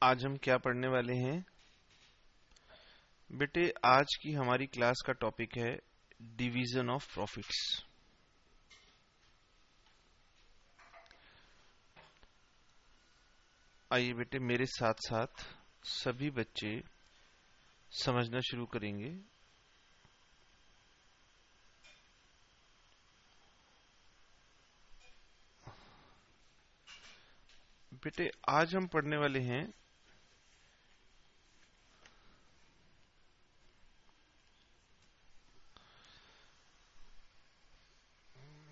आज हम क्या पढ़ने वाले हैं बेटे। आज की हमारी क्लास का टॉपिक है डिवीजन ऑफ प्रॉफिट्स। आइए बेटे मेरे साथ साथ सभी बच्चे समझना शुरू करेंगे। बेटे आज हम पढ़ने वाले हैं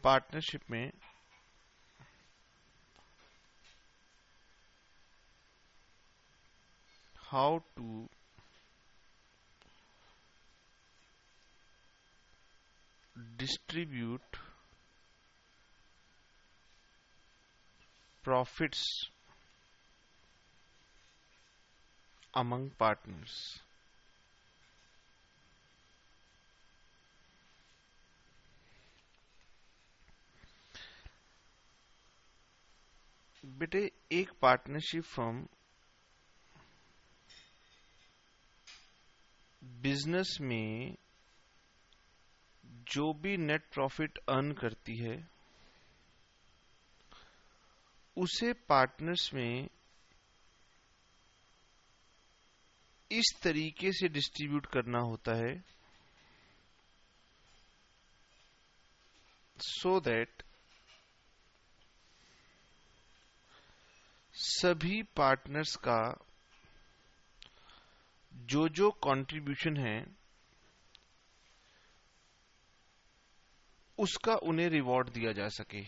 पार्टनरशिप में how to distribute profits among partners. बेटे एक पार्टनरशिप फर्म बिजनेस में जो भी नेट प्रॉफिट अर्न करती है उसे पार्टनर्स में इस तरीके से डिस्ट्रीब्यूट करना होता है सो दैट सभी पार्टनर्स का जो कंट्रीब्यूशन है उसका उन्हें रिवॉर्ड दिया जा सके।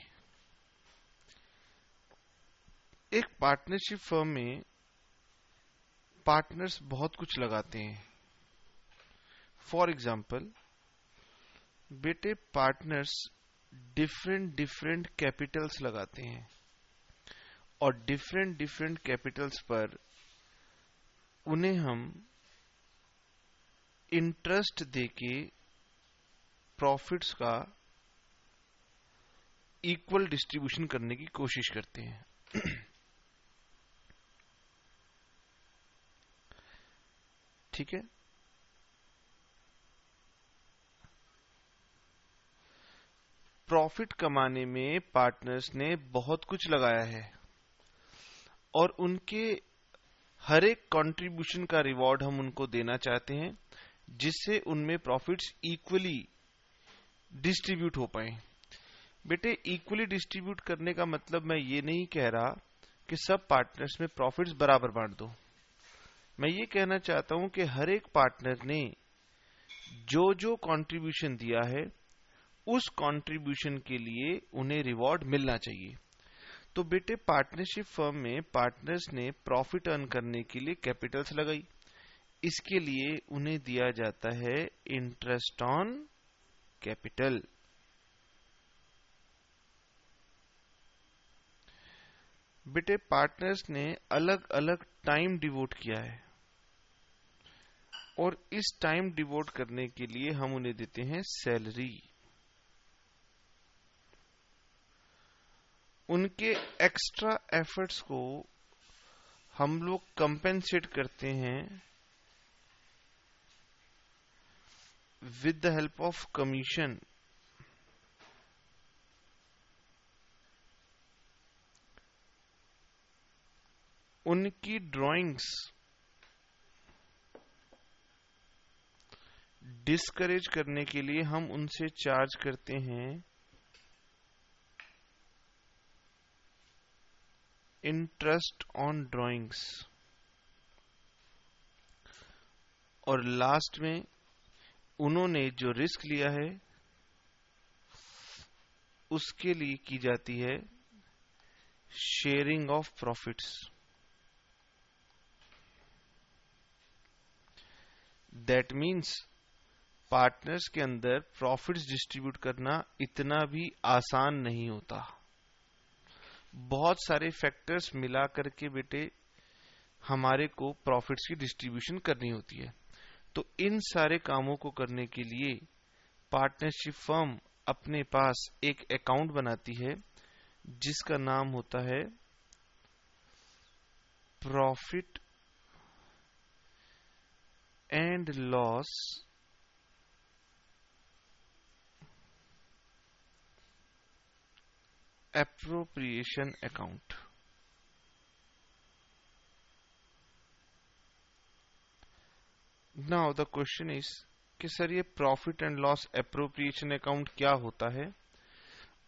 एक पार्टनरशिप फर्म में पार्टनर्स बहुत कुछ लगाते हैं। फॉर एग्जाम्पल बेटे पार्टनर्स डिफरेंट कैपिटल्स लगाते हैं और डिफरेंट कैपिटल्स पर उन्हें हम इंटरेस्ट देके प्रॉफिट्स का इक्वल डिस्ट्रीब्यूशन करने की कोशिश करते हैं। ठीक है। प्रॉफिट कमाने में पार्टनर्स ने बहुत कुछ लगाया है और उनके हर एक कंट्रीब्यूशन का रिवॉर्ड हम उनको देना चाहते हैं जिससे उनमें प्रॉफिट्स इक्वली डिस्ट्रीब्यूट हो पाए। बेटे इक्वली डिस्ट्रीब्यूट करने का मतलब मैं ये नहीं कह रहा कि सब पार्टनर्स में प्रॉफिट्स बराबर बांट दो। मैं ये कहना चाहता हूं कि हर एक पार्टनर ने जो कंट्रीब्यूशन दिया है उस कंट्रीब्यूशन के लिए उन्हें रिवॉर्ड मिलना चाहिए। तो बेटे पार्टनरशिप फर्म में पार्टनर्स ने प्रॉफिट अर्न करने के लिए कैपिटल्स लगाई। इसके लिए उन्हें दिया जाता है इंटरेस्ट ऑन कैपिटल। बेटे पार्टनर्स ने अलग अलग टाइम डिवोट किया है और इस टाइम डिवोट करने के लिए हम उन्हें देते हैं सैलरी। उनके एक्स्ट्रा एफर्ट्स को हम लोग कंपेंसेट करते हैं with the help of commission. उनकी ड्राइंग्स डिस्करेज करने के लिए हम उनसे चार्ज करते हैं इंटरेस्ट ऑन ड्राइंग्स। और लास्ट में उन्होंने जो रिस्क लिया है उसके लिए की जाती है sharing of profits. That means partners के अंदर प्रॉफिट्स डिस्ट्रीब्यूट करना इतना भी आसान नहीं होता। बहुत सारे फैक्टर्स मिला करके बेटे हमारे को प्रॉफिट्स की डिस्ट्रीब्यूशन करनी होती है। तो इन सारे कामों को करने के लिए पार्टनरशिप फर्म अपने पास एक अकाउंट बनाती है जिसका नाम होता है profit and loss appropriation account. Now the question is कि सर ये profit and loss appropriation account क्या होता है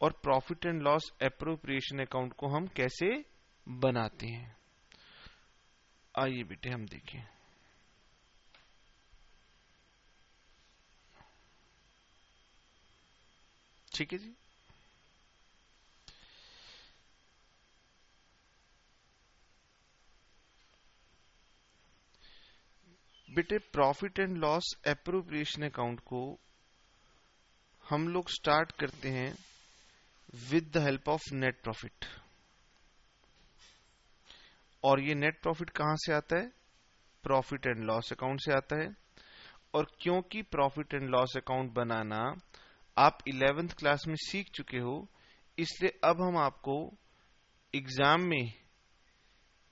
और profit and loss appropriation account को हम कैसे बनाते हैं। आइए बेटे हम देखें। ठीक है जी। बेटे profit and loss appropriation account को हम लोग स्टार्ट करते हैं with the help of net profit. और ये नेट प्रॉफिट कहां से आता है? प्रॉफिट एंड लॉस अकाउंट से आता है। और क्योंकि प्रॉफिट एंड लॉस अकाउंट बनाना आप 11th क्लास में सीख चुके हो, इसलिए अब हम आपको एग्जाम में,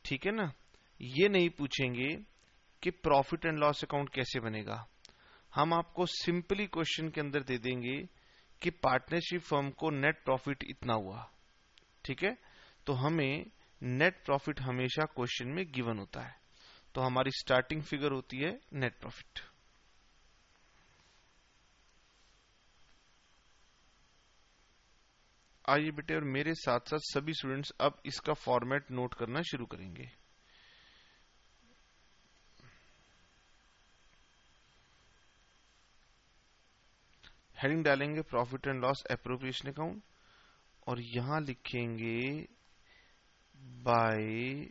ठीक है ना, ये नहीं पूछेंगे कि प्रॉफिट एंड लॉस अकाउंट कैसे बनेगा। हम आपको सिंपली क्वेश्चन के अंदर दे देंगे कि पार्टनरशिप फर्म को नेट प्रॉफिट इतना हुआ। ठीक है, तो हमें नेट प्रॉफिट हमेशा क्वेश्चन में गिवन होता है, तो हमारी स्टार्टिंग फिगर होती है नेट प्रॉफिट। आइए बेटे, और मेरे साथ साथ सभी स्टूडेंट्स अब इसका फॉर्मेट नोट करना शुरू करेंगे। हेडिंग डालेंगे profit and loss appropriation account और यहां लिखेंगे bye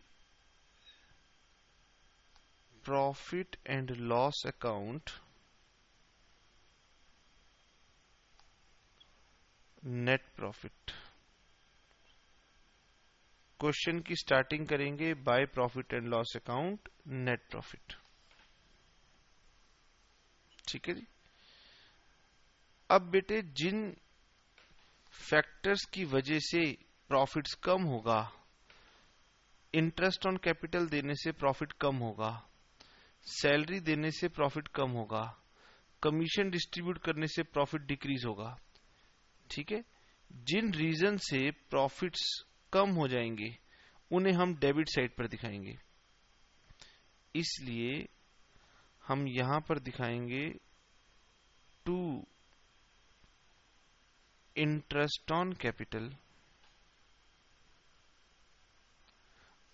profit and loss account net profit. Question की स्टार्टिंग करेंगे bye profit and loss account net profit. ठीक है जी। अब बेटे जिन फैक्टर्स की वजह से प्रॉफिट्स कम होगा, इंटरेस्ट ऑन कैपिटल देने से प्रॉफिट कम होगा, सैलरी देने से प्रॉफिट कम होगा, कमीशन डिस्ट्रीब्यूट करने से प्रॉफिट डिक्रीज होगा। ठीक है, जिन रीजन से प्रॉफिट्स कम हो जाएंगे उन्हें हम डेबिट साइड पर दिखाएंगे। इसलिए हम यहां पर दिखाएंगे टू इंटरेस्ट ऑन कैपिटल।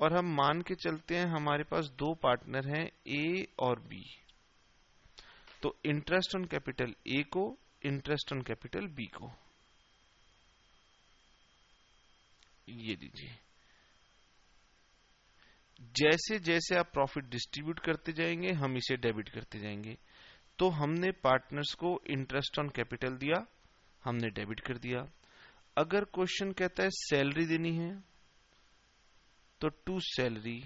और हम मान के चलते हैं हमारे पास दो पार्टनर हैं ए और बी, तो इंटरेस्ट ऑन कैपिटल ए को, इंटरेस्ट ऑन कैपिटल बी को। ये लीजिए, जैसे जैसे आप प्रॉफिट डिस्ट्रीब्यूट करते जाएंगे हम इसे डेबिट करते जाएंगे। तो हमने पार्टनर्स को इंटरेस्ट ऑन कैपिटल दिया, हमने डेबिट कर दिया। अगर क्वेश्चन कहता है सैलरी देनी है तो टू सैलरी,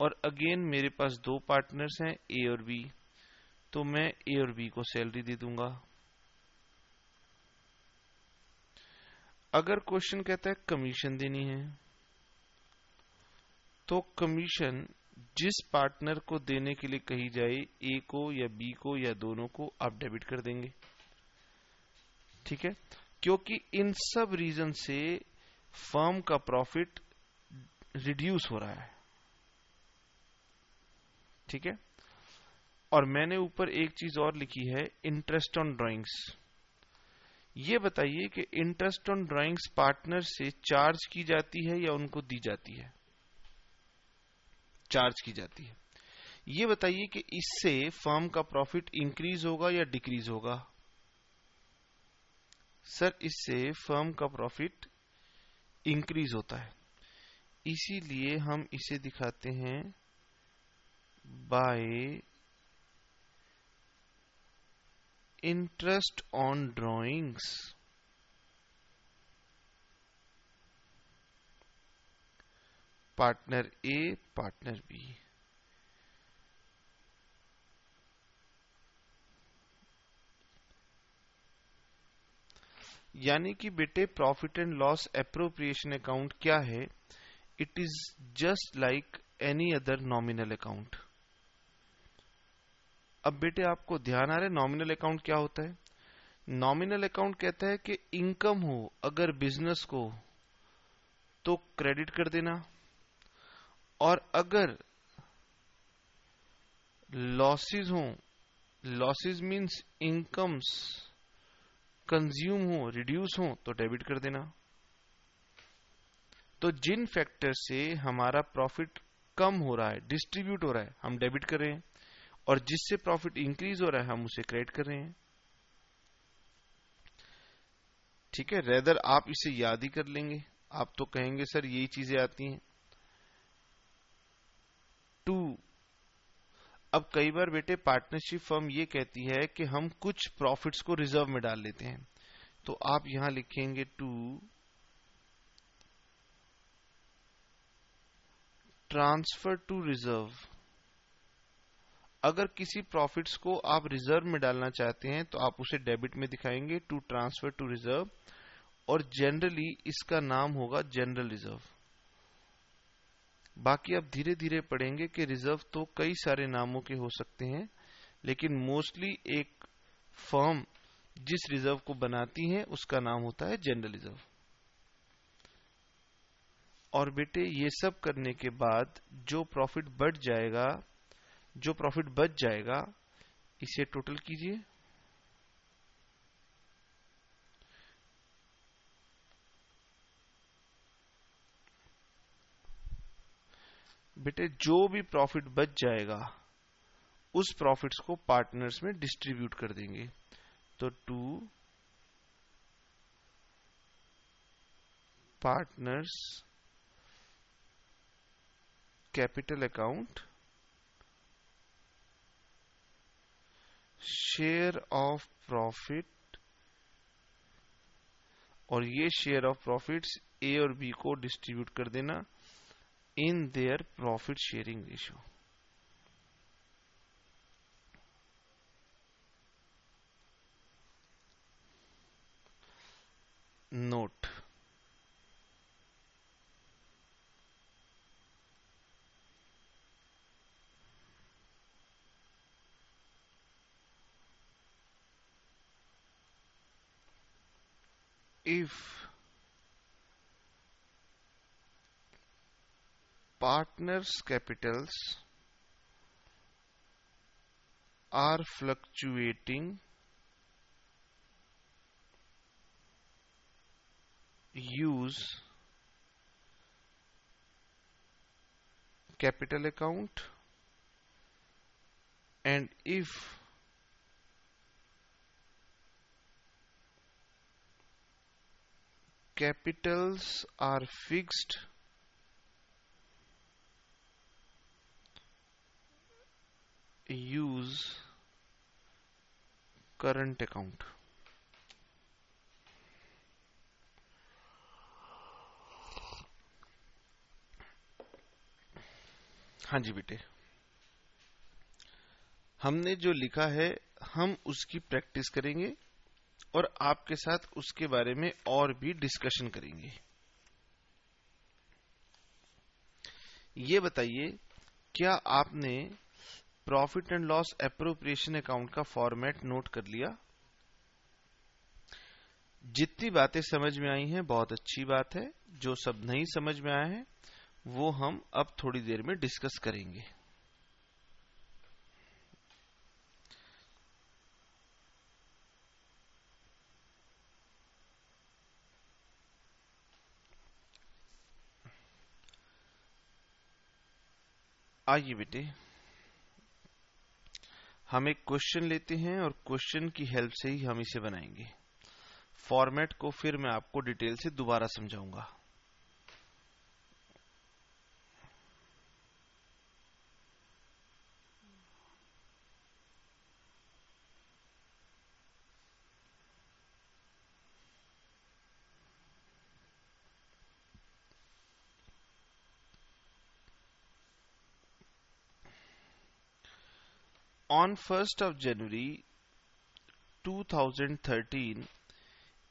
और अगेन मेरे पास दो पार्टनर्स हैं ए और बी, तो मैं ए और बी को सैलरी दे दूंगा। अगर क्वेश्चन कहता है कमीशन देनी है तो कमीशन जिस पार्टनर को देने के लिए कही जाए, ए को या बी को या दोनों को, आप डेबिट कर देंगे। ठीक है, क्योंकि इन सब रीजन से फर्म का प्रॉफिट रिड्यूस हो रहा है। ठीक है, और मैंने ऊपर एक चीज और लिखी है, इंटरेस्ट ऑन ड्राइंग्स। ये बताइए कि इंटरेस्ट ऑन ड्राइंग्स पार्टनर से चार्ज की जाती है या उनको दी जाती है? चार्ज की जाती है। ये बताइए कि इससे फर्म का प्रॉफिट इंक्रीज होगा या डिक्रीज होगा? सर, इससे फर्म का प्रॉफिट इंक्रीज होता है, इसीलिए हम इसे दिखाते हैं by interest on drawings. Partner A, partner B. यानी कि बेटे profit and loss appropriation account क्या है? It is just like any other nominal account. अब बेटे आपको ध्यान आ रहा है नॉमिनल अकाउंट क्या होता है? नॉमिनल अकाउंट कहता है कि इनकम हो अगर बिजनेस को तो क्रेडिट कर देना, और अगर लॉसेस हो, लॉसेस मीन्स इनकम्स कंज्यूम हो, रिड्यूस हो, तो डेबिट कर देना। तो जिन फैक्टर से हमारा प्रॉफिट कम हो रहा है, डिस्ट्रीब्यूट हो रहा है, हम डेबिट कर रहे हैं, और जिससे प्रॉफिट इंक्रीज हो रहा है हम उसे क्रेडिट कर रहे हैं। ठीक है, रेदर आप इसे याद ही कर लेंगे। आप तो कहेंगे सर यही चीजें आती हैं। टू, अब कई बार बेटे पार्टनरशिप फर्म ये कहती है कि हम कुछ प्रॉफिट्स को रिजर्व में डाल लेते हैं, तो आप यहां लिखेंगे टू ट्रांसफर टू रिजर्व। अगर किसी प्रॉफिट्स को आप रिजर्व में डालना चाहते हैं तो आप उसे डेबिट में दिखाएंगे, टू ट्रांसफर टू रिजर्व, और जनरली इसका नाम होगा जनरल रिजर्व। बाकी आप धीरे धीरे पढ़ेंगे कि रिजर्व तो कई सारे नामों के हो सकते हैं, लेकिन मोस्टली एक फर्म जिस रिजर्व को बनाती है उसका नाम होता है जनरल रिजर्व। और बेटे ये सब करने के बाद जो प्रॉफिट बढ़ जाएगा, जो प्रॉफिट बच जाएगा, इसे टोटल कीजिए। बेटे जो भी प्रॉफिट बच जाएगा उस प्रॉफिट्स को पार्टनर्स में डिस्ट्रीब्यूट कर देंगे। तो to partners capital account share of profit, और ये शेयर ऑफ प्रॉफिट्स ए और बी को डिस्ट्रीब्यूट कर देना in their profit sharing ratio. Note, if partners capitals are fluctuating, use capital account, and if capitals are fixed, use current account। हाँ जी बेटे, हमने जो लिखा है हम उसकी प्रैक्टिस करेंगे और आपके साथ उसके बारे में और भी डिस्कशन करेंगे। ये बताइए, क्या आपने profit and loss appropriation account का फॉर्मेट नोट कर लिया? जितनी बातें समझ में आई हैं बहुत अच्छी बात है, जो सब नहीं समझ में आया है वो हम अब थोड़ी देर में डिस्कस करेंगे। आइए बेटे, हम एक क्वेश्चन लेते हैं और क्वेश्चन की हेल्प से ही हम इसे बनाएंगे। फॉर्मेट को फिर मैं आपको डिटेल से दोबारा समझाऊंगा। On 1st of January 2013,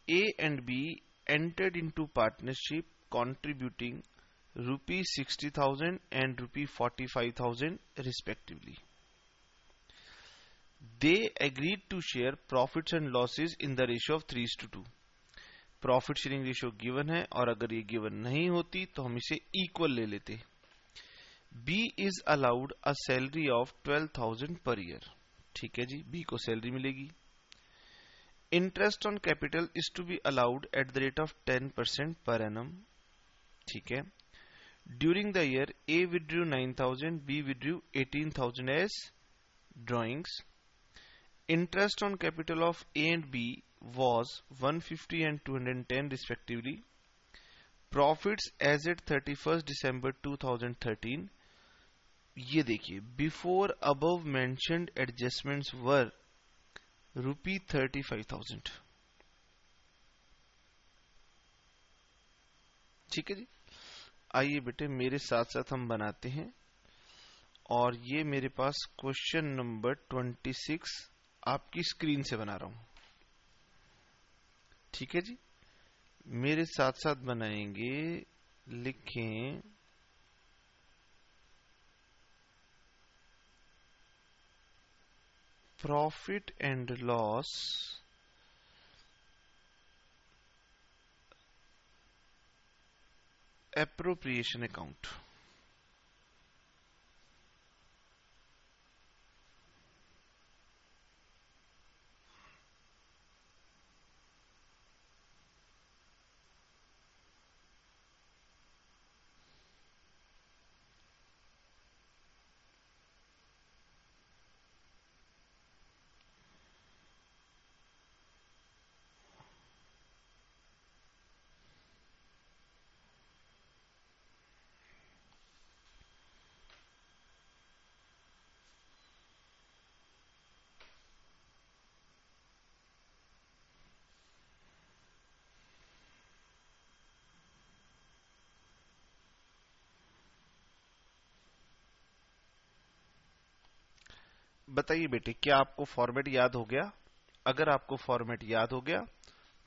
A and B entered into partnership contributing rupees 60,000 and rupees 45,000 respectively. They agreed to share profits and losses in the ratio of 3:2। Profit sharing ratio given है, और अगर ये given नहीं होती तो हम इसे equal ले लेते। B is allowed a salary of 12,000 per year. ठीक है जी, बी को सैलरी मिलेगी। Interest on capital is to be allowed at the rate of 10% per annum. ठीक है। During the year A withdrew 9,000, B withdrew 18,000 as drawings. Interest on capital of A and B was 150 and 210 respectively. Profits as at 31st December 2013. ये देखिए, before above mentioned adjustments were rupee 35,000। ठीक है जी। आइए बेटे मेरे साथ साथ हम बनाते हैं, और ये मेरे पास क्वेश्चन नंबर 26 आपकी स्क्रीन से बना रहा हूं। ठीक है जी, मेरे साथ साथ बनाएंगे। लिखें profit and loss appropriation account. बताइए बेटे, क्या आपको फॉर्मेट याद हो गया? अगर आपको फॉर्मेट याद हो गया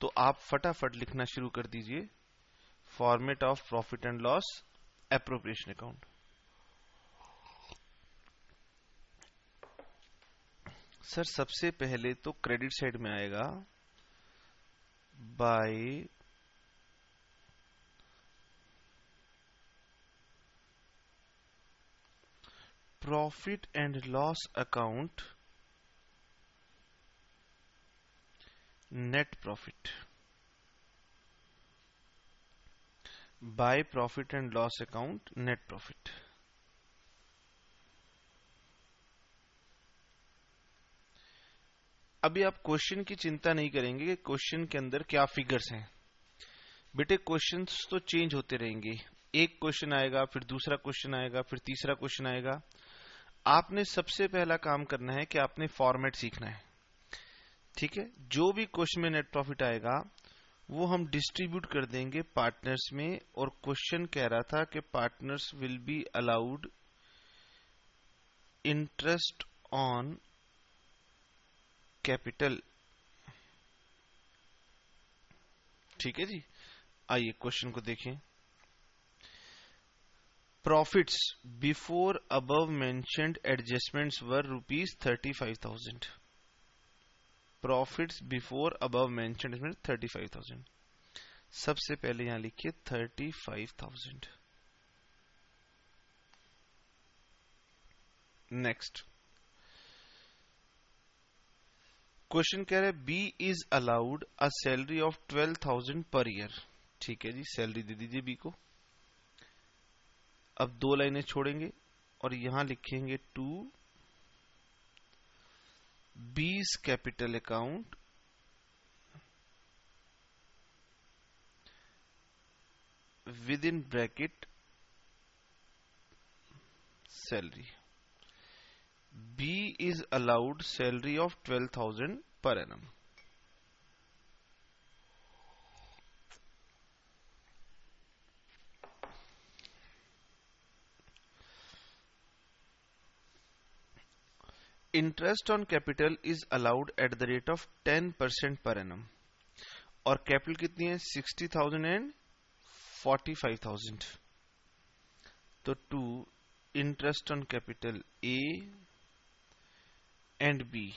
तो आप फटाफट लिखना शुरू कर दीजिए। Format of profit and loss appropriation account. Sir सबसे पहले तो क्रेडिट साइड में आएगा bye profit and loss account net profit, bye profit and loss account net profit. अभी आप क्वेश्चन की चिंता नहीं करेंगे कि क्वेश्चन के अंदर क्या फिगर्स हैं। बेटे क्वेश्चंस तो चेंज होते रहेंगे, एक क्वेश्चन आएगा, फिर दूसरा क्वेश्चन आएगा, फिर तीसरा क्वेश्चन आएगा। आपने सबसे पहला काम करना है कि आपने फॉर्मेट सीखना है। ठीक है, जो भी क्वेश्चन में नेट प्रॉफिट आएगा वो हम डिस्ट्रीब्यूट कर देंगे पार्टनर्स में, और क्वेश्चन कह रहा था कि partners will be allowed interest on capital. ठीक है जी, आइए क्वेश्चन को देखें। Profits before above mentioned adjustments were rupees 35,000। Profits before above mentioned 35,000। सबसे पहले यहां लिखिए 35,000। नेक्स्ट क्वेश्चन कह रहे B is allowed a salary of 12,000 per year. ठीक है जी, सैलरी दे दीजिए बी को। अब दो लाइनें छोड़ेंगे और यहां लिखेंगे to B's capital account with in bracket salary. B is allowed salary of 12,000 per annum. Interest on capital is allowed at the rate of 10% per annum. और कैपिटल कितनी है? 60,000 एंड 45,000। तो to interest on capital A and B.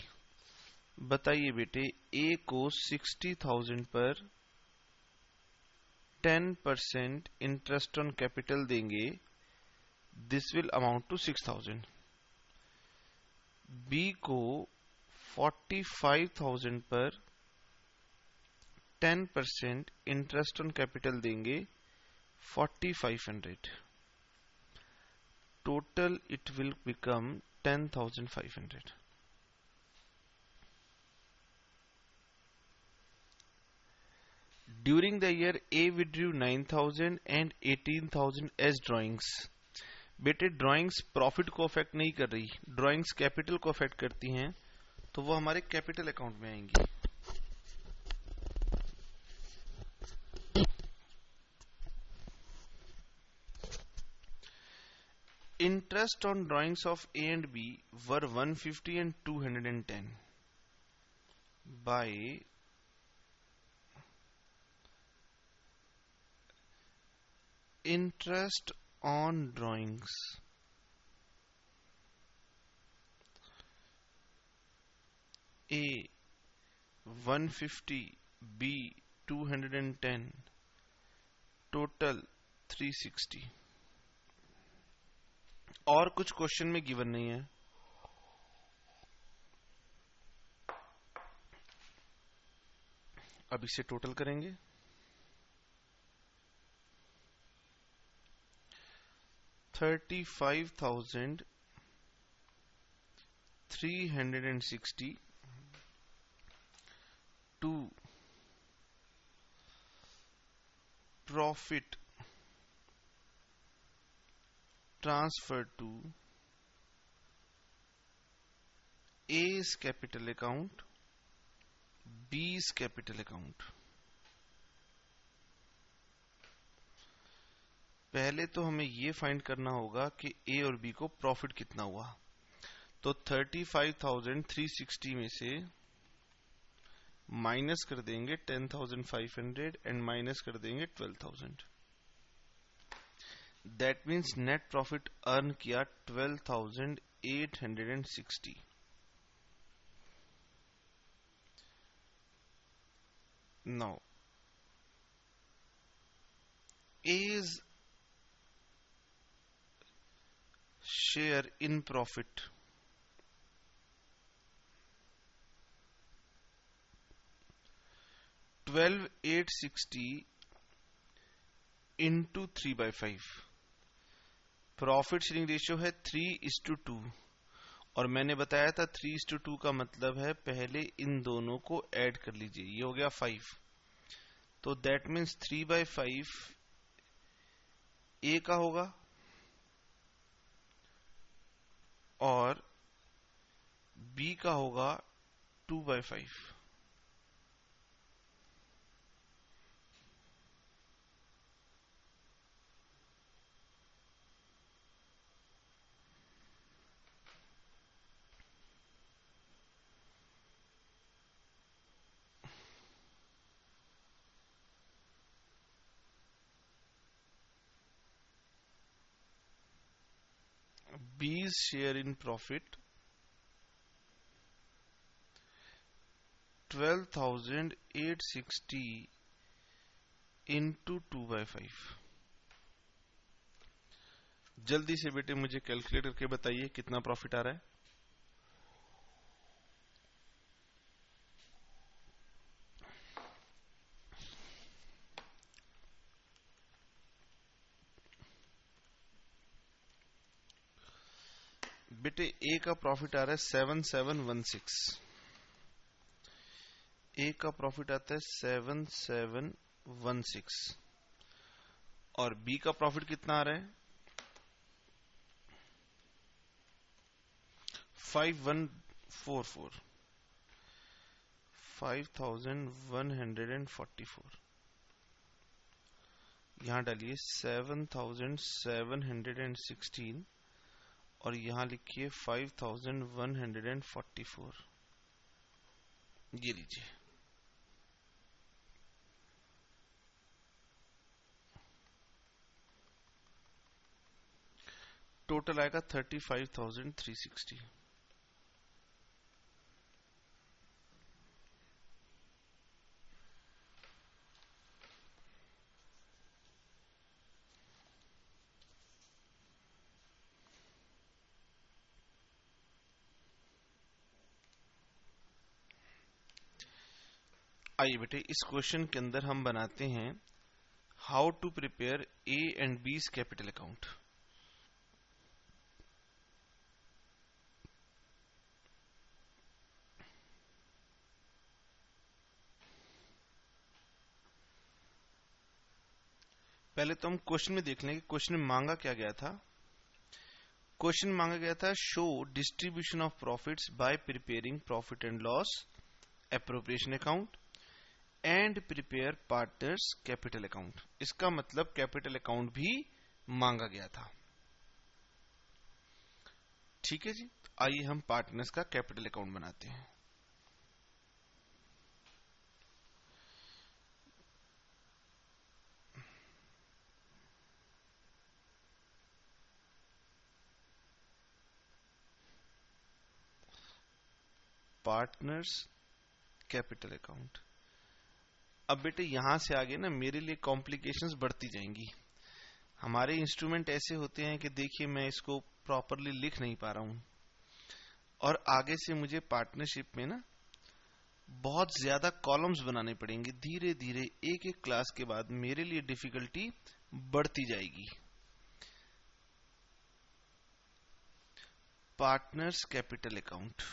बताइए बेटे, A को 60,000 पर 10% interest on capital देंगे, this will amount to 6,000। B को 45,000 पर 10% इंटरेस्ट ऑन कैपिटल देंगे, 4,500। Total it will become 10,500। During the year, A withdrew 9,000 and 18,000 as drawings. बेटे drawings profit को अफेक्ट नहीं कर रही, ड्राइंग्स कैपिटल को अफेक्ट करती हैं, तो वो हमारे कैपिटल अकाउंट में आएंगी। Interest on drawings of A and B were 150 and 210 by interest on drawings A 150, B 210, total 360। और कुछ क्वेश्चन में गिवन नहीं है। अब इसे टोटल करेंगे। 35,360 to profit transferred to A's capital account, B's capital account। पहले तो हमें ये फाइंड करना होगा कि ए और बी को प्रॉफिट कितना हुआ। तो 35,360 में से माइनस कर देंगे 10,500 एंड माइनस कर देंगे 12,000। That means net profit earn किया 12,860। Now A's share in profit $12,860 into 3/5। Profit sharing ratio है 3:2 और मैंने बताया था 3:2 का मतलब है पहले इन दोनों को ऐड कर लीजिए, ये हो गया 5। तो दैट मीन्स 3/5 ए का होगा और बी का होगा 2/5। B's share in profit 12,860 into 2/5। जल्दी से बेटे मुझे कैलकुलेट करके बताइए कितना प्रॉफिट आ रहा है। बेटे ए का प्रॉफिट आ रहा है 7716। ए का प्रॉफिट आता है 7716 और बी का प्रॉफिट कितना आ रहा है 5144 5144। यहां डालिए 7716 और यहां लिखिए 5144। ये लीजिए। टोटल आएगा 35,360। आइए बेटे, इस क्वेश्चन के अंदर हम बनाते हैं how to prepare A and B's capital account. पहले तो हम क्वेश्चन में देख लें कि क्वेश्चन में मांगा क्या गया था। क्वेश्चन मांगा गया था show distribution of profits bye preparing profit and loss appropriation account and prepare partners capital account. इसका मतलब कैपिटल अकाउंट भी मांगा गया था। ठीक है जी, आइए हम पार्टनर्स का कैपिटल अकाउंट बनाते हैं। Partners capital account. अब बेटे यहां से आगे ना मेरे लिए कॉम्प्लिकेशंस बढ़ती जाएंगी। हमारे इंस्ट्रूमेंट ऐसे होते हैं कि देखिए मैं इसको प्रॉपरली लिख नहीं पा रहा हूं, और आगे से मुझे पार्टनरशिप में ना बहुत ज्यादा कॉलम्स बनाने पड़ेंगे। धीरे धीरे एक एक क्लास के बाद मेरे लिए डिफिकल्टी बढ़ती जाएगी। Partners capital account.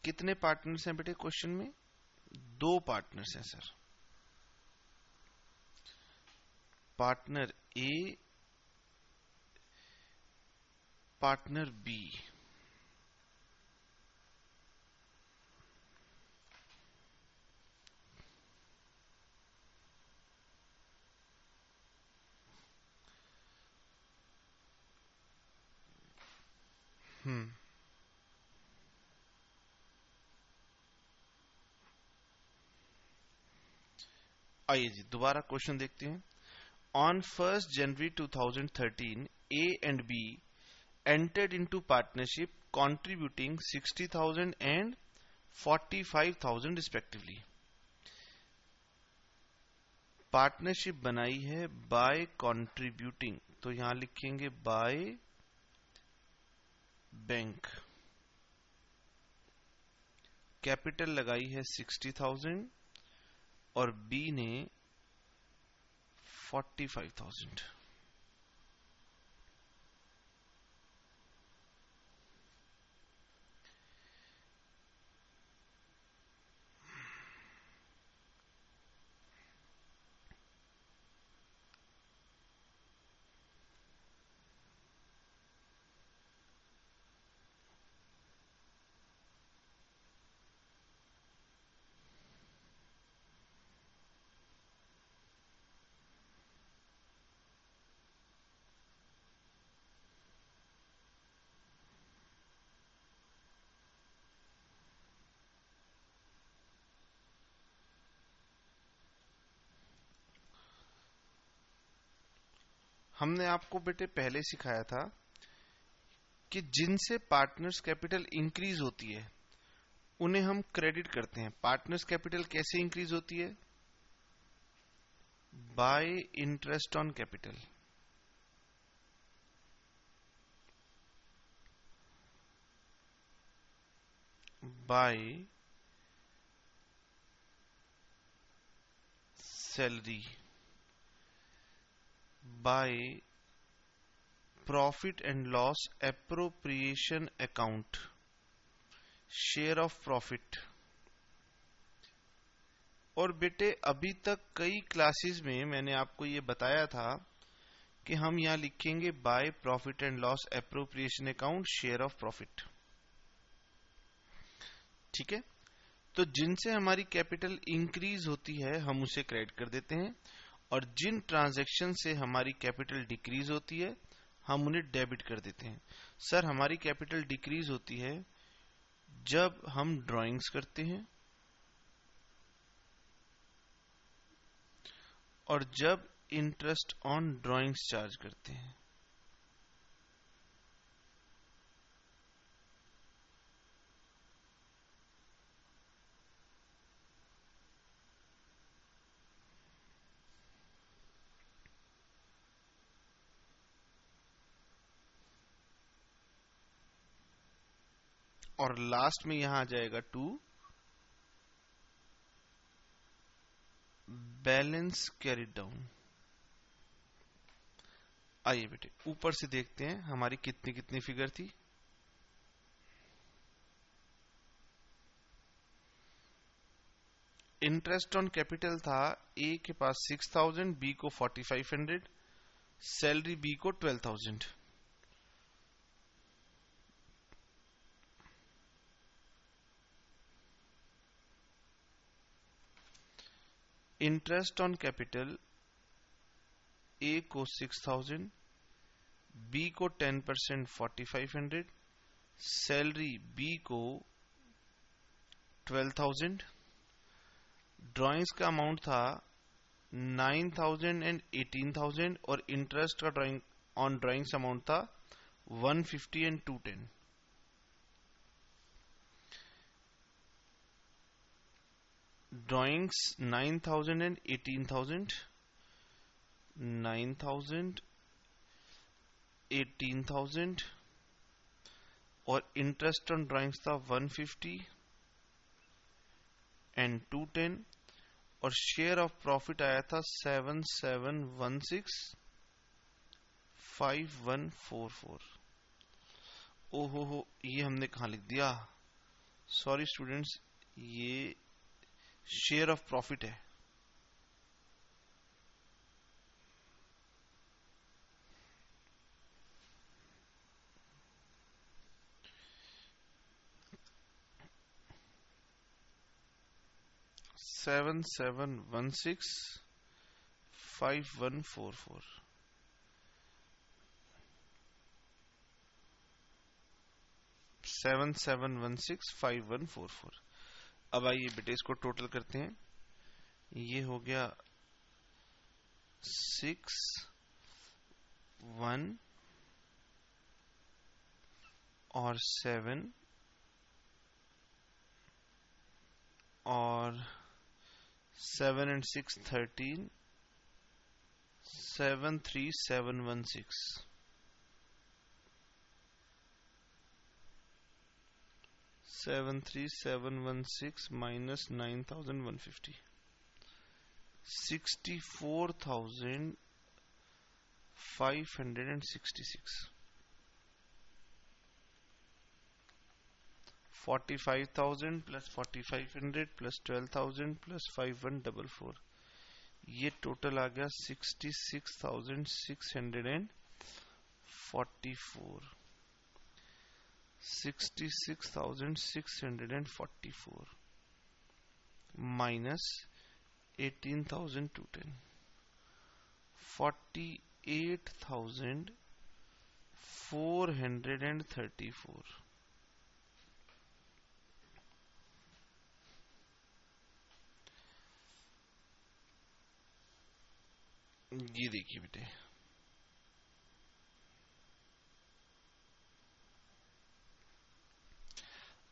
कितने पार्टनर्स हैं बेटे क्वेश्चन में? 2 पार्टनर्स हैं sir. Partner A, partner B. आइए जी दोबारा क्वेश्चन देखते हैं। On 1st January 2013 A and B entered into partnership contributing 60,000 and 45,000 respectively। Partnership बनाई है बाय कंट्रीब्यूटिंग, तो यहां लिखेंगे बाय बैंक। कैपिटल लगाई है 60,000 और बी ने 45,000। हमने आपको बेटे पहले सिखाया था कि जिनसे पार्टनर्स कैपिटल इंक्रीज होती है उन्हें हम क्रेडिट करते हैं। पार्टनर्स कैपिटल कैसे इंक्रीज होती है? Bye interest on capital. By salary. Bye profit and loss appropriation account, share of profit. और बेटे अभी तक कई क्लासेस में मैंने आपको ये बताया था कि हम यहां लिखेंगे bye profit and loss appropriation account, share of profit. ठीक है, तो जिनसे हमारी कैपिटल इंक्रीज होती है हम उसे क्रेडिट कर देते हैं, और जिन ट्रांजैक्शन से हमारी कैपिटल डिक्रीज होती है हम उन्हें डेबिट कर देते हैं। सर हमारी कैपिटल डिक्रीज होती है जब हम ड्राइंग्स करते हैं और जब इंटरेस्ट ऑन ड्राइंग्स चार्ज करते हैं। और लास्ट में यहां आ जाएगा 2 बैलेंस कैरिड डाउन। आइए बेटे ऊपर से देखते हैं हमारी कितनी कितनी फिगर थी। इंटरेस्ट ऑन कैपिटल था ए के पास 6000, बी को 4500, सैलरी बी को 12000। इंटरेस्ट ऑन कैपिटल ए को 6000, बी को 10% 4500, सैलरी बी को 12000। ड्राइंग्स का अमाउंट था 9000 एंड 18000 और इंटरेस्ट का ड्राइंग ऑन ड्राइंग्स अमाउंट था 150 एंड 210। ड्राइंग्स 9000 एंड 18000, 9000 18000 और इंटरेस्ट ऑन ड्राइंग्स था 150 एंड 210 और शेयर ऑफ प्रॉफिट आया था 77165144। ओहो हो, ये हमने कहां लिख दिया? सॉरी स्टूडेंट्स, ये शेयर ऑफ प्रॉफिट है। Seven seven one six 5144। Seven seven one six 5144। अब आइए बेटे इसको टोटल करते हैं। ये हो गया 6 1 और 7 और 7 and 6 13, 73716। 73716 minus 9150, 64,566। 45,000 plus 4500 plus 12,000 plus 5144, ये टोटल आ गया 66,644। 66,644 minus 18,210, 48,434। ये देखिए बेटे,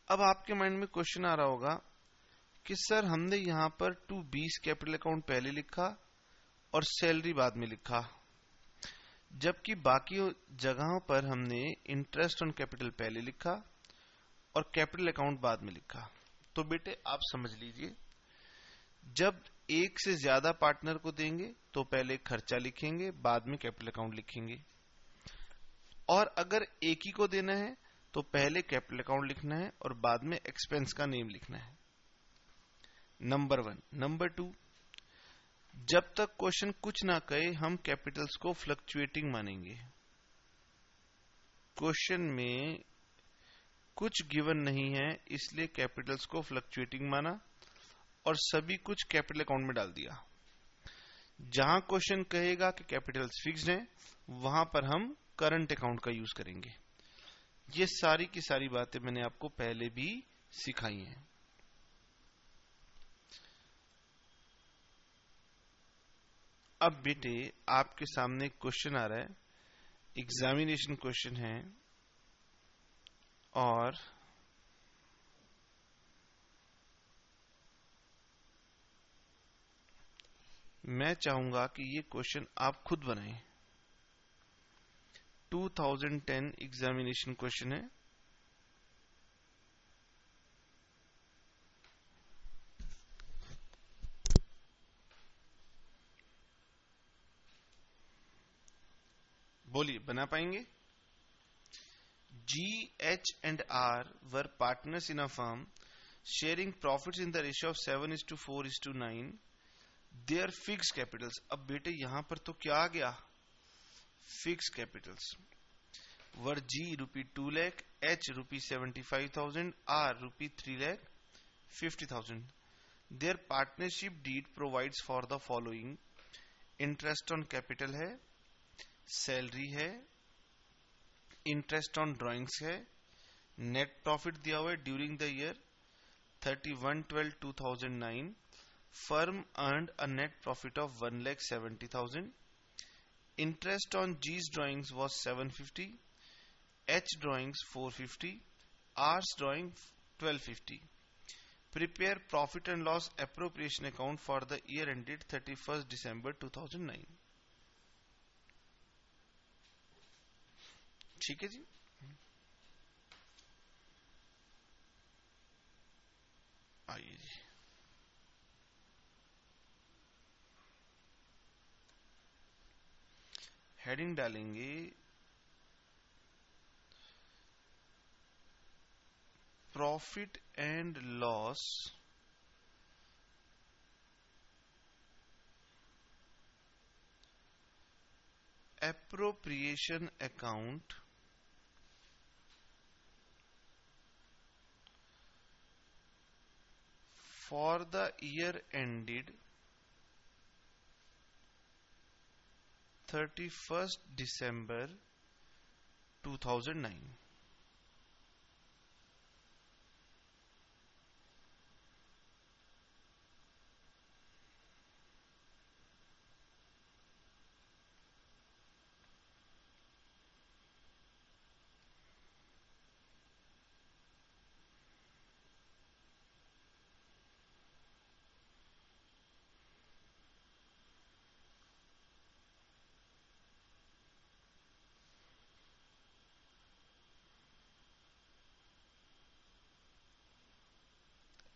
अब आपके माइंड में क्वेश्चन आ रहा होगा कि सर हमने यहां पर 220 कैपिटल अकाउंट पहले लिखा और सैलरी बाद में लिखा, जबकि बाकी जगहों पर हमने इंटरेस्ट ऑन कैपिटल पहले लिखा और कैपिटल अकाउंट बाद में लिखा। तो बेटे आप समझ लीजिए, जब एक से ज्यादा पार्टनर को देंगे तो पहले खर्चा लिखेंगे, बाद में कैपिटल अकाउंट लिखेंगे, और अगर एक ही को देना है तो पहले कैपिटल अकाउंट लिखना है और बाद में एक्सपेंस का नेम लिखना है। नंबर 1। नंबर 2, जब तक क्वेश्चन कुछ ना कहे हम कैपिटल्स को फ्लक्चुएटिंग मानेंगे। क्वेश्चन में कुछ गिवन नहीं है इसलिए कैपिटल्स को फ्लक्चुएटिंग माना और सभी कुछ कैपिटल अकाउंट में डाल दिया। जहां क्वेश्चन कहेगा कि कैपिटल्स फिक्स्ड हैं, वहां पर हम करंट अकाउंट का यूज करेंगे। ये सारी की सारी बातें मैंने आपको पहले भी सिखाई हैं। अब बेटे आपके सामने एक क्वेश्चन आ रहा है, एग्जामिनेशन क्वेश्चन है, और मैं चाहूंगा कि ये क्वेश्चन आप खुद बनाएं। 2010 एग्जामिनेशन क्वेश्चन है। बोलिए, बना पाएंगे? G, H and R were partners in a firm sharing profits in the ratio of 7:4:9. Their fixed capitals, अब बेटे यहां पर तो क्या आ गया? Fixed capitals were G rupee 2 lakh, H rupee 75,000, R rupee 3 lakh 50,000. Their partnership deed provides for the following: interest on capital है, salary है, इंटरेस्ट ऑन ड्राइंग्स है, नेट प्रॉफिट दिया हुआ है during the year 31/12/2009. Firm earned a net profit of 1,70,000. Interest on G's drawings was 750, H drawings 450, R's drawing 1250. Prepare profit and loss appropriation account for the year ended 31st December 2009. ठीक है जी. आइए जी, heading डालेंगे profit and loss appropriation account for the year ended 31st December 2009.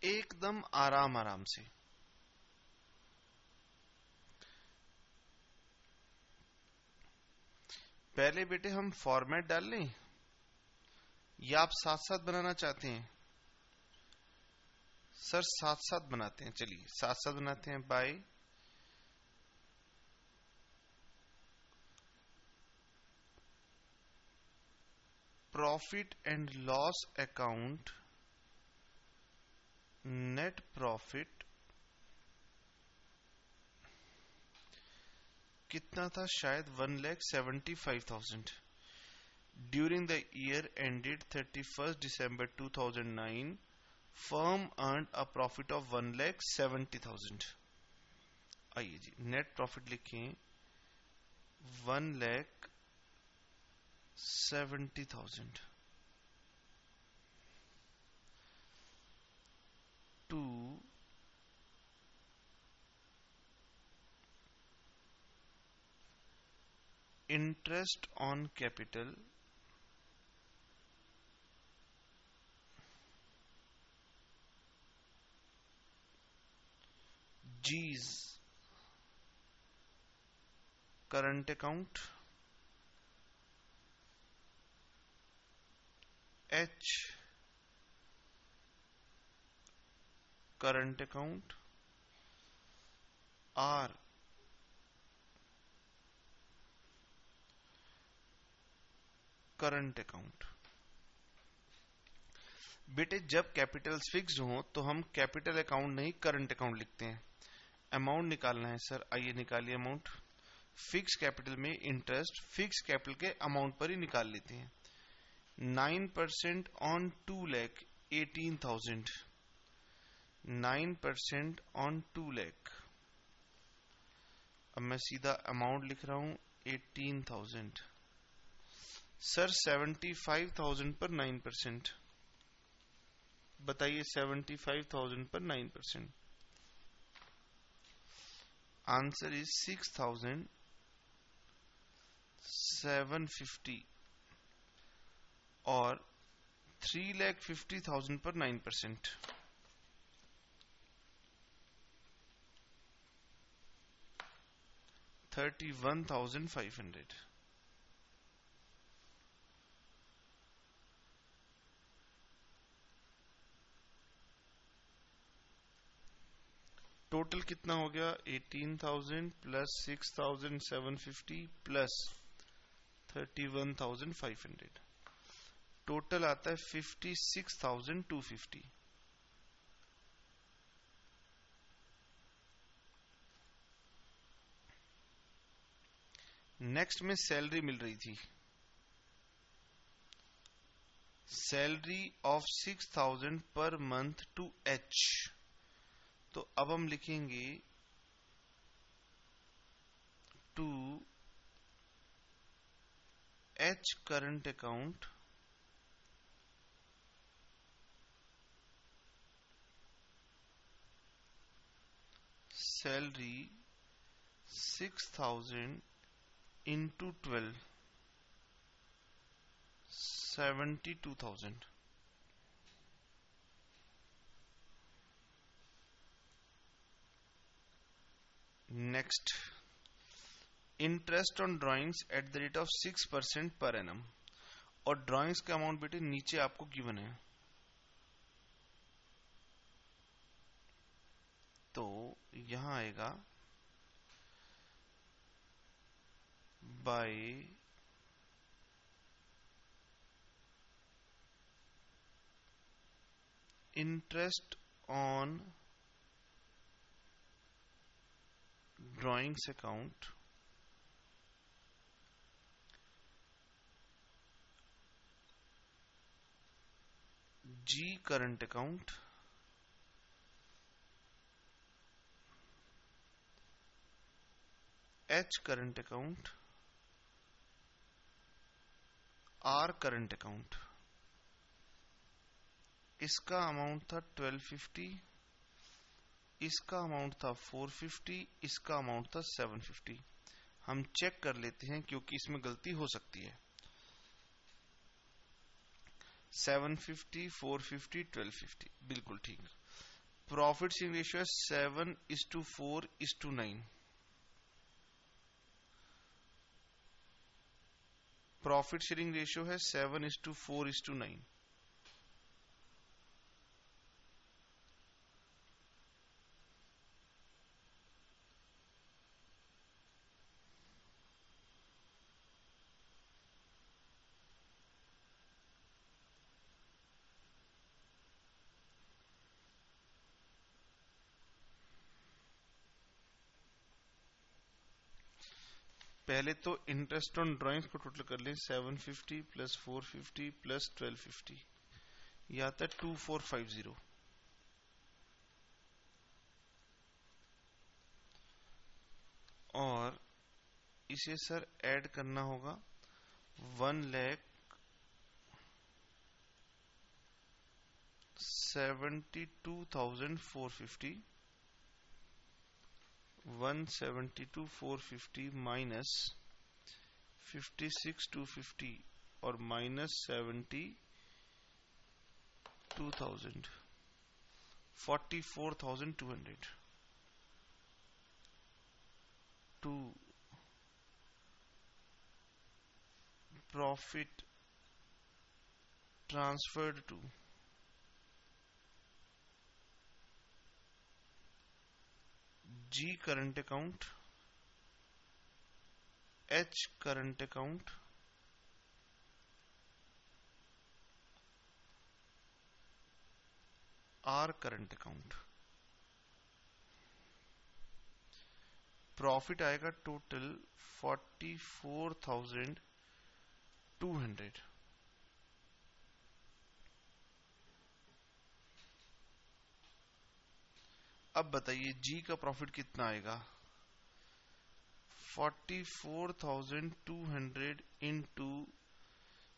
एकदम आराम आराम से. पहले बेटे हम फॉर्मेट डाल लें या आप साथ साथ बनाना चाहते हैं? सर साथ साथ बनाते हैं, चलिए साथ साथ बनाते हैं. By profit and loss account net profit कितना था? शायद 1,75,000 during the year ended 31st December 2009. Firm earned a profit of 1,70,000. आइए जी, नेट प्रॉफिट लिखें 1,70,000 to interest on capital G's current account, H current account, R current account. बेटे जब capitals fixed हो तो हम कैपिटल अकाउंट नहीं करंट अकाउंट लिखते हैं. अमाउंट निकालना है सर, आइए निकालिए अमाउंट. फिक्स कैपिटल में इंटरेस्ट फिक्स कैपिटल के अमाउंट पर ही निकाल लेते हैं. 9% ऑन 2,18,000. 9% ऑन 2 लाख. अब मैं सीधा अमाउंट लिख रहा हूं 18,000. सर 75,000 पर 9%. बताइए 75,000 पर 9%. आंसर इज 6,750 और 3,50,000 पर 9%. 31,500. टोटल कितना हो गया? 18,000 प्लस 6,750 प्लस 31,500, टोटल आता है 56,250। नेक्स्ट में सैलरी मिल रही थी, salary of 6,000 per month to H. तो अब हम लिखेंगे to H current account salary 6,000 into 12 72,000। Next, interest on drawings at the rate of 6% per annum. और ड्राइंग्स का अमाउंट बेटे नीचे आपको गिवन है, तो यहां आएगा by interest on drawings account G current account H current account R current account. इसका अमाउंट था 1250, इसका अमाउंट था 450, इसका अमाउंट था 750। हम चेक कर लेते हैं क्योंकि इसमें गलती हो सकती है। 750, 450, 1250 बिल्कुल ठीक। प्रॉफिट शेयरिंग रेशियो है 7:4:9। प्रॉफिट शेयरिंग रेशियो है 7:4:9। पहले तो इंटरेस्ट ऑन ड्राइंग्स को टोटल कर लें, 750 प्लस 450 प्लस 1250, यह आता है 2450। और इसे सर ऐड करना होगा 1,72,450, 172,450 माइनस 56,250 और minus 72,000, 44,200 to profit transferred to G current account, H current account, R current account। Profit आएगा टोटल 44,200। अब बताइए जी का प्रॉफिट कितना आएगा? 44,200 इंटू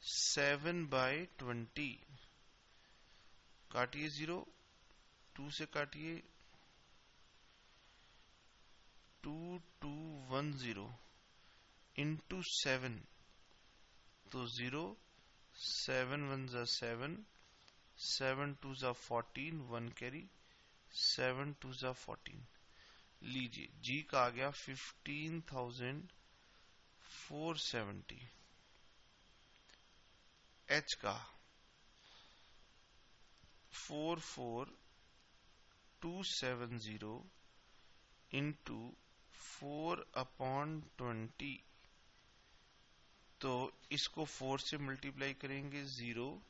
7/20, काटिए 0, 2 से काटिए 2210 इंटू 7, तो 0, 7 1 जा 7, 7 2 जा 14, 1 कैरी, 7 2 जा 14। लीजिए जी का आ गया 15,470, एच का 44,270 इंटू 4/20, तो इसको 4 से मल्टीप्लाई करेंगे 0,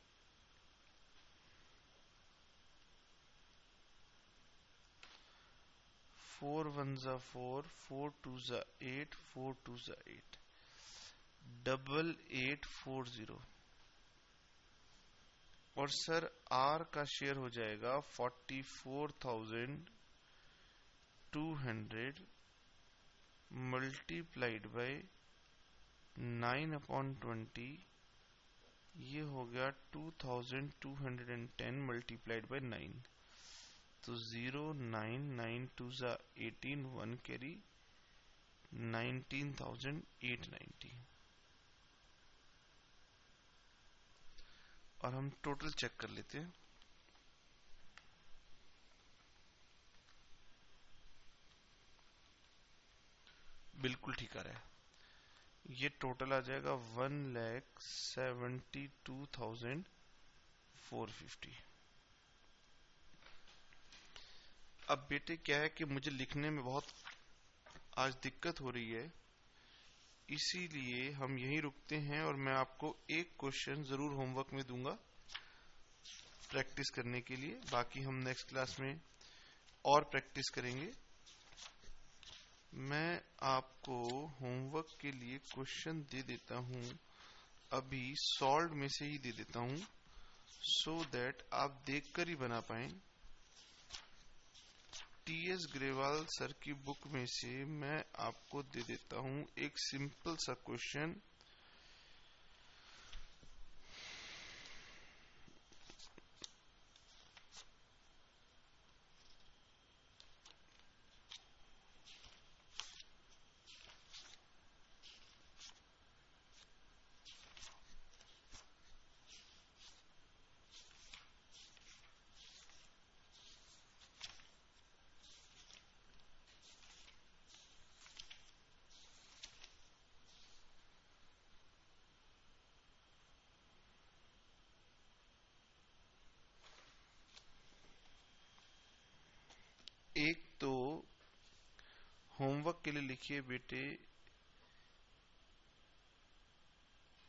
4 1 जा 4, 4 2 जा 8, 4 2 जा 8, 8840। और सर आर का शेयर हो जाएगा 44,200 मल्टीप्लाइड बाय 9/20, ये हो गया 2210 मल्टीप्लाइड बाय 9, तो 0 9 9 2 जा 18, 1 कैरी 19,890। और हम टोटल चेक कर लेते हैं। बिल्कुल ठीक आ रहा है। ये टोटल आ जाएगा 1,72,450। अब बेटे क्या है कि मुझे लिखने में बहुत आज दिक्कत हो रही है, इसीलिए हम यहीं रुकते हैं और मैं आपको एक क्वेश्चन जरूर होमवर्क में दूंगा प्रैक्टिस करने के लिए। बाकी हम नेक्स्ट क्लास में और प्रैक्टिस करेंगे। मैं आपको होमवर्क के लिए क्वेश्चन दे देता हूं, अभी सॉल्व में से ही दे देता हूं, सो दैट आप देखकर ही बना पाएं। टीएस ग्रेवाल सर की बुक में से मैं आपको दे देता हूं एक सिंपल सा क्वेश्चन। एक तो होमवर्क के लिए लिखिए बेटे,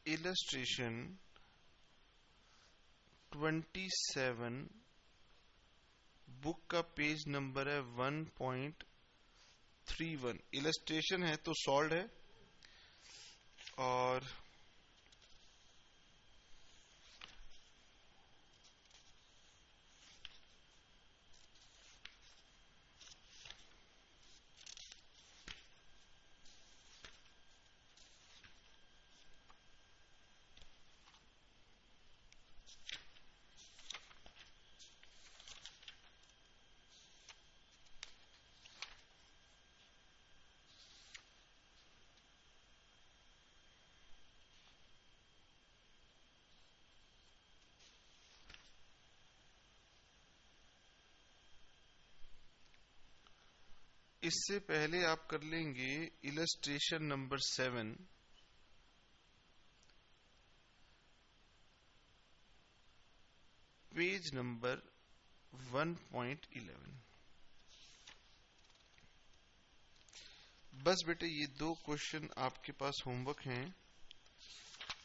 इलस्ट्रेशन 27, बुक का पेज नंबर है 1.31। इलस्ट्रेशन है तो सॉल्व है, और इससे पहले आप कर लेंगे इलस्ट्रेशन नंबर 7, पेज नंबर 1.11। बस बेटे ये दो क्वेश्चन आपके पास होमवर्क हैं,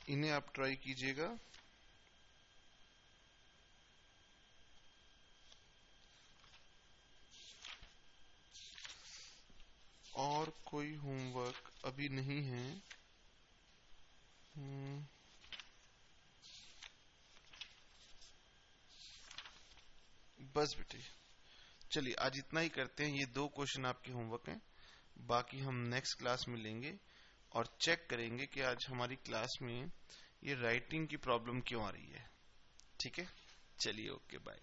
इन्हें आप ट्राई कीजिएगा। और कोई होमवर्क अभी नहीं है। बस बेटे चलिए आज इतना ही करते हैं। ये दो क्वेश्चन आपके होमवर्क हैं, बाकी हम नेक्स्ट क्लास में लेंगे और चेक करेंगे कि आज हमारी क्लास में ये राइटिंग की प्रॉब्लम क्यों आ रही है। ठीक है, चलिए ओके बाय।